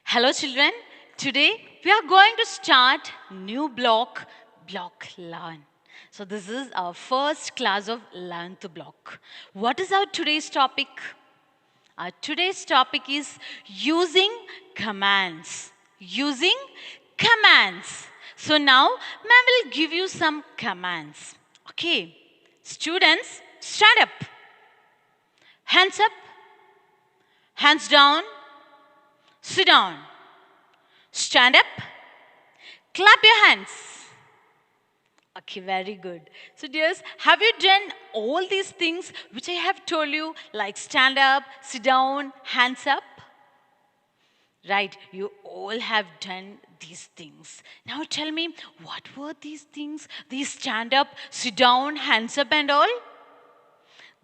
Hello children, today we are going to start new block learn. So this is our first class of 11th block. What is our today's topic? Our today's topic is using commands. Using commands. So now ma'am will give you some commands. Okay, students stand up. Hands up, hands down, sit down. Stand up, clap your hands. Okay, very good. So, dears, have you done all these things which I have told you, like stand up, sit down, hands up? Right, you all have done these things. Now tell me, what were these things? These stand up, sit down, hands up, and all?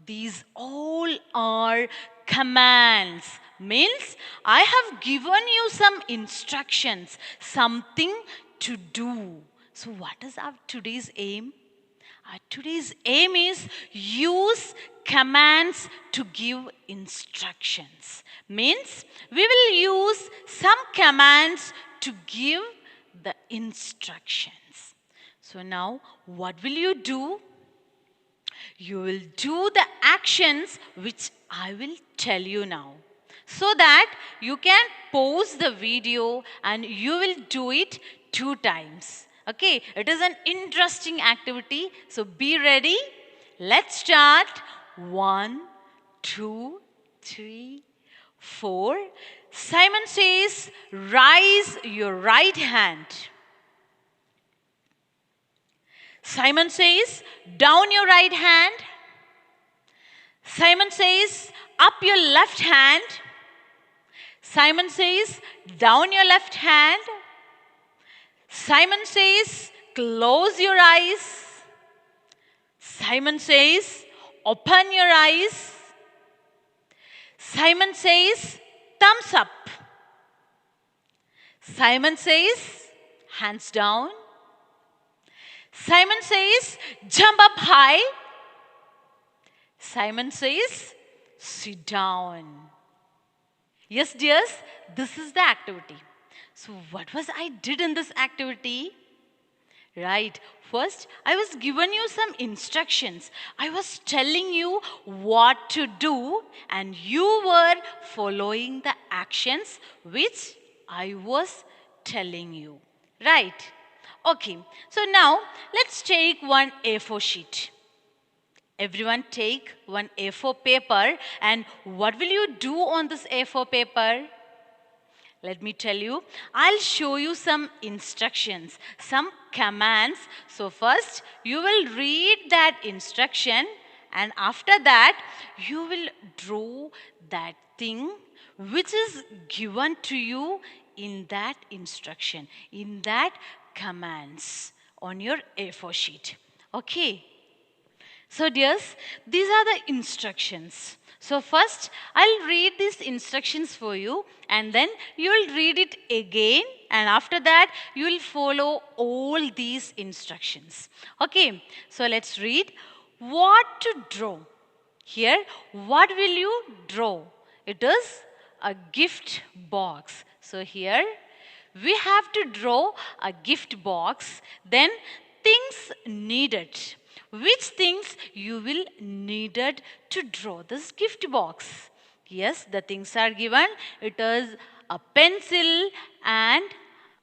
These all are commands. Means I have given you some instructions, something to do. So what is our today's aim? Our today's aim is use commands to give instructions. Means we will use some commands to give the instructions. So now what will you do? You will do the actions which I will tell you now, so that you can pause the video and you will do it 2 times. Okay, it is an interesting activity, so be ready. Let's start. 1, 2, 3, 4. Simon says, raise your right hand. Simon says, down your right hand. Simon says, up your left hand. Simon says, down your left hand. Simon says, close your eyes. Simon says, open your eyes. Simon says, thumbs up. Simon says, hands down. Simon says, jump up high. Simon says, sit down. Yes, dears, this is the activity. So what was I did in this activity? Right, first I was given you some instructions. I was telling you what to do and you were following the actions which I was telling you. Right. Okay, so now let's take one A4 sheet. Everyone take one A4 paper, and what will you do on this A4 paper? Let me tell you, I'll show you some instructions, some commands. So first you will read that instruction, and after that you will draw that thing which is given to you in that instruction, in that commands on your A4 sheet. Okay. So dears, these are the instructions. So first I'll read these instructions for you, and then you will read it again, and after that you will follow all these instructions. Okay. So let's read. What to draw? Here, what will you draw? It is a gift box. So here we have to draw a gift box, then things needed. Which things you will needed to draw this gift box? Yes, the things are given. It is a pencil and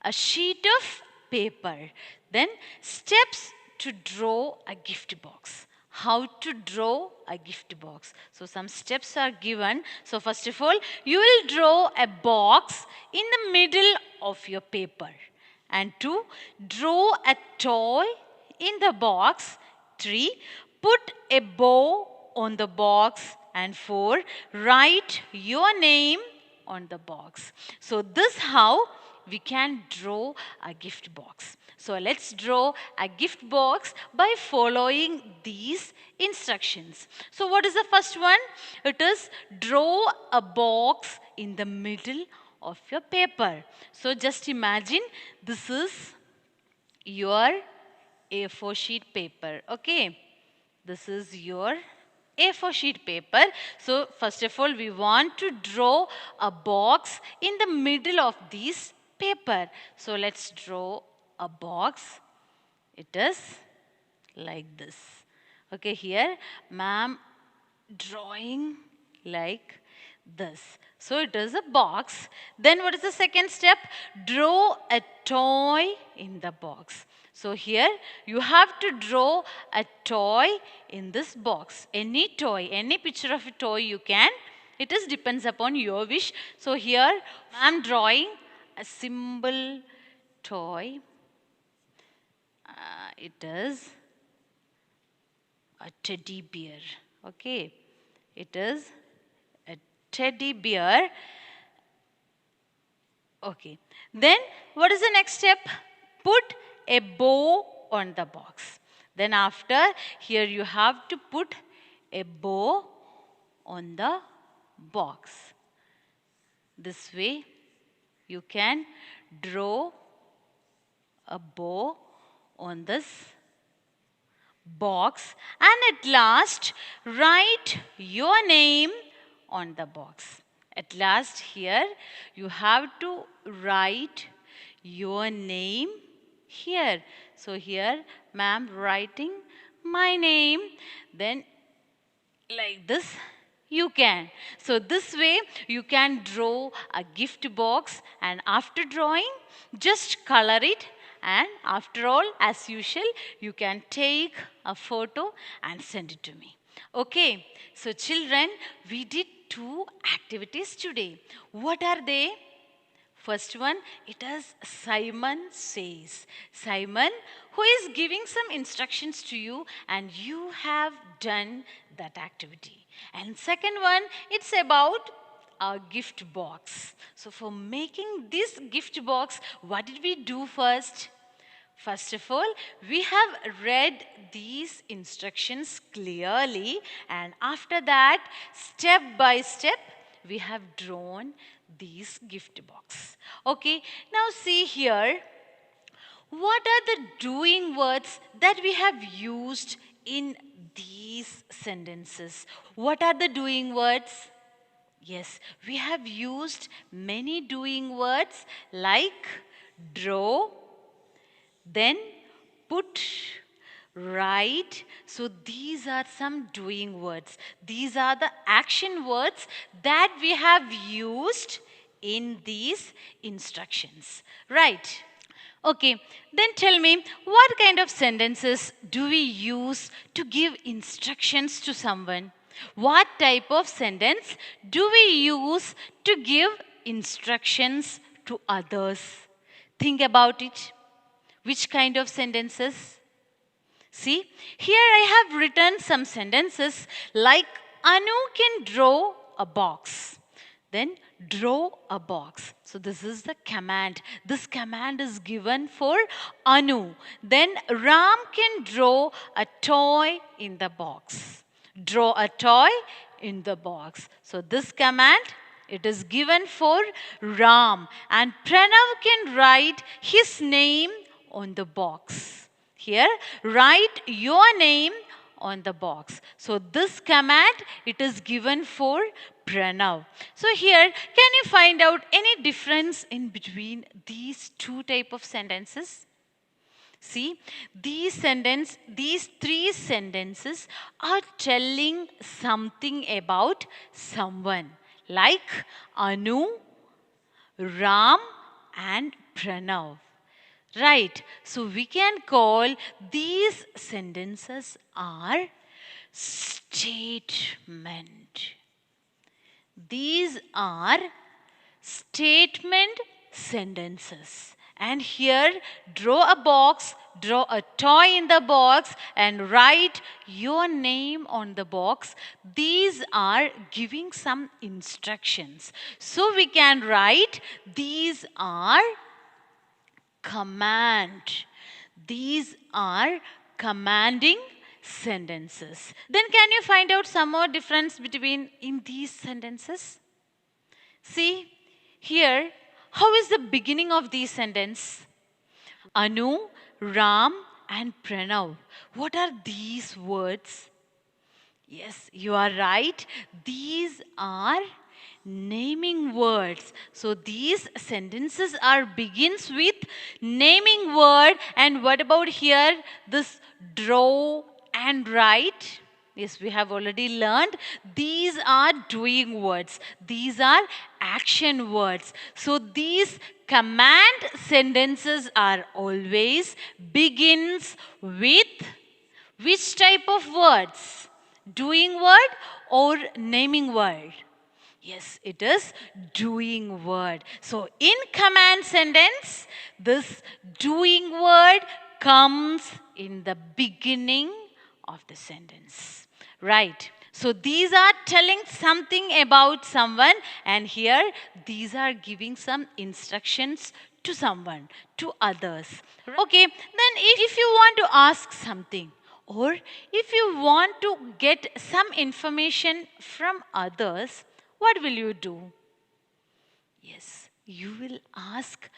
a sheet of paper. Then steps to draw a gift box. How to draw a gift box. So some steps are given. So first of all, you will draw a box in the middle of your paper. And 2, draw a toy in the box. 3, put a bow on the box. And 4, write your name on the box. So this how we can draw a gift box. So let's draw a gift box by following these instructions. So what is the first one? It is draw a box in the middle of your paper. So just imagine this is your A4 sheet paper. Okay. This is your A4 sheet paper. So first of all, we want to draw a box in the middle of this paper. So let's draw a box. It is like this. Okay, here ma'am drawing like this. So it is a box. Then what is the second step? Draw a toy in the box. So here you have to draw a toy in this box. Any toy, any picture of a toy you can. It is depends upon your wish. So here I am drawing a simple toy. It is a teddy bear. Okay, it is a teddy bear. Okay, then what is the next step? Put a bow on the box. Then after, here you have to put a bow on the box. This way you can draw a bow on this box, and at last write your name on the box. At last here you have to write your name here. So here ma'am writing my name, then like this you can. So this way you can draw a gift box, and after drawing just color it, and after all, as usual, you can take a photo and send it to me. Okay, so children, we did 2 activities today. What are they? First one, it is Simon Says. Simon, who is giving some instructions to you, and you have done that activity. And second one, it's about a gift box. So for making this gift box, what did we do first? First of all, we have read these instructions clearly, and after that, step by step, we have drawn these gift box. Okay, now see here, what are the doing words that we have used in these sentences? What are the doing words? Yes, we have used many doing words like draw, then put, write. So these are some doing words. These are the action words that we have used in these instructions. Right. Okay, then tell me, what kind of sentences do we use to give instructions to someone? What type of sentence do we use to give instructions to others? Think about it. Which kind of sentences? See, here I have written some sentences like Anu can draw a box. Then draw a box. So this is the command. This command is given for Anu. Then Ram can draw a toy in the box. Draw a toy in the box. So this command, it is given for Ram. And Pranav can write his name on the box. Here, write your name on the box. So this command, it is given for Pranav. So here, can you find out any difference in between these 2 type of sentences? See, these 3 sentences are telling something about someone, like Anu, Ram, and Pranav. Right, so we can call these sentences are statement. These are statement sentences. And here, draw a box, draw a toy in the box, and write your name on the box. These are giving some instructions. So we can write, these are command. These are commanding sentences. Then can you find out some more difference between in these sentences? See, here, how is the beginning of these sentence? Anu, Ram, and Pranav. What are these words? Yes, you are right. These are naming words. So these sentences are begins with naming word. And what about here? This draw and write. Yes, we have already learned. These are doing words. These are action words. So these command sentences are always begins with which type of words? Doing word or naming word? Yes, it is doing word. So in command sentence, this doing word comes in the beginning of the sentence. Right. So these are telling something about someone, and here these are giving some instructions to someone, to others. Okay, then if you want to ask something, or if you want to get some information from others, what will you do? Yes, you will ask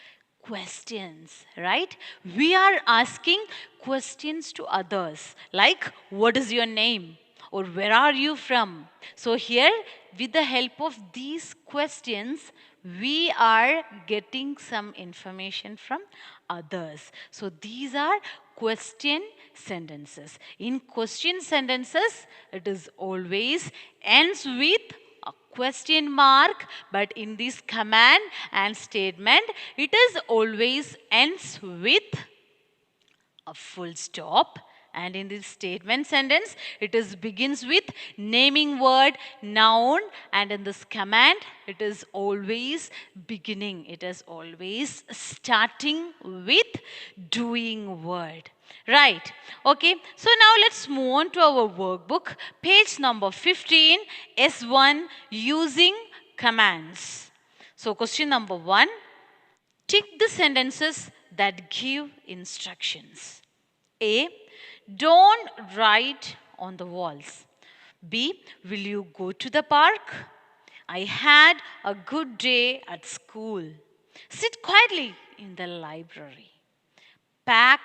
questions, right? We are asking questions to others, like, what is your name? Or where are you from? So, here, with the help of these questions, we are getting some information from others. So, these are question sentences. In question sentences, it is always ends with a question mark, but in this command and statement it is always ends with a full stop. And in this statement sentence it is begins with naming word, noun, and in this command it is always beginning, it is always starting with doing word. Right. Okay. So now let's move on to our workbook. Page number 15, S1, using commands. So question number 1, tick the sentences that give instructions. A, don't write on the walls. B, will you go to the park? I had a good day at school. Sit quietly in the library. Pack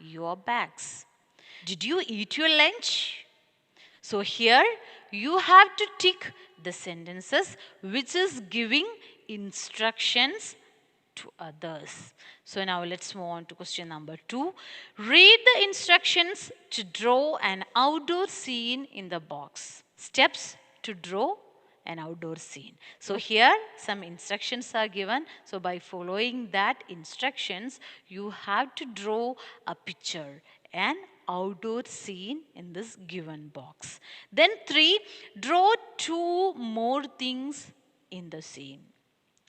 your bags. Did you eat your lunch? So here you have to tick the sentences which is giving instructions to others. So now let's move on to question number 2. Read the instructions to draw an outdoor scene in the box. Steps to draw an outdoor scene. So here some instructions are given. So by following that instructions, you have to draw a picture, an outdoor scene in this given box. Then 3, draw 2 more things in the scene.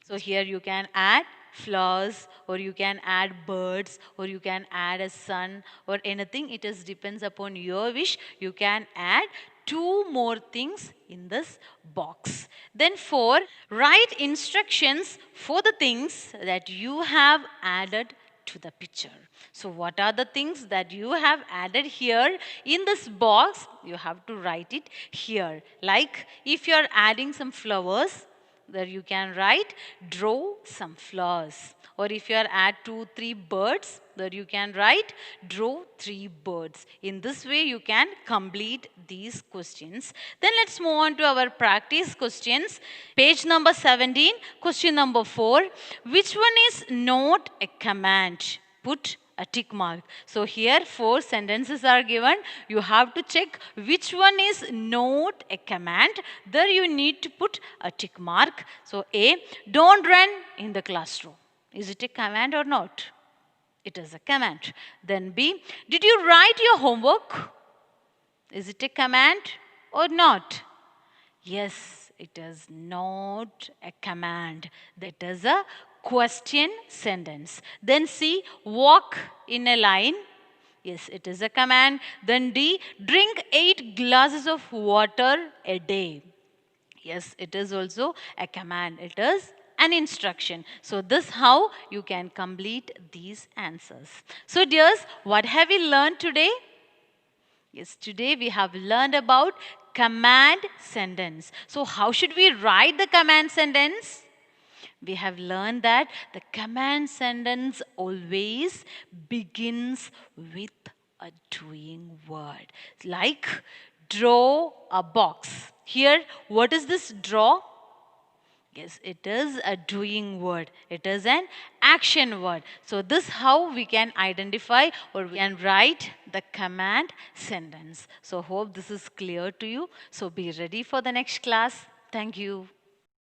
So here you can add flowers, or you can add birds, or you can add a sun, or anything. It is depends upon your wish. You can add 2 more things in this box. Then 4, write instructions for the things that you have added to the picture. So what are the things that you have added here in this box? You have to write it here. Like if you are adding some flowers, there you can write draw some flowers. Or if you are add 2, 3 birds, there you can write draw 3 birds. In this way you can complete these questions. Then let's move on to our practice questions. Page number 17, question number 4. Which one is not a command? Put a tick mark. So here 4 sentences are given. You have to check which one is not a command. There you need to put a tick mark. So A, don't run in the classroom. Is it a command or not? It is a command. Then B, did you write your homework? Is it a command or not? Yes, it is not a command. That is a question sentence. Then C, walk in a line. Yes, it is a command. Then D, drink 8 glasses of water a day. Yes, it is also a command. It is an instruction. So this how you can complete these answers. So dears, what have we learned today? Yes, today we have learned about command sentence. So how should we write the command sentence? We have learned that the command sentence always begins with a doing word. Like, Draw a box. Here, what is this draw? Yes, it is a doing word. It is an action word. So this how we can identify or we can write the command sentence. So hope this is clear to you. So be ready for the next class. Thank you.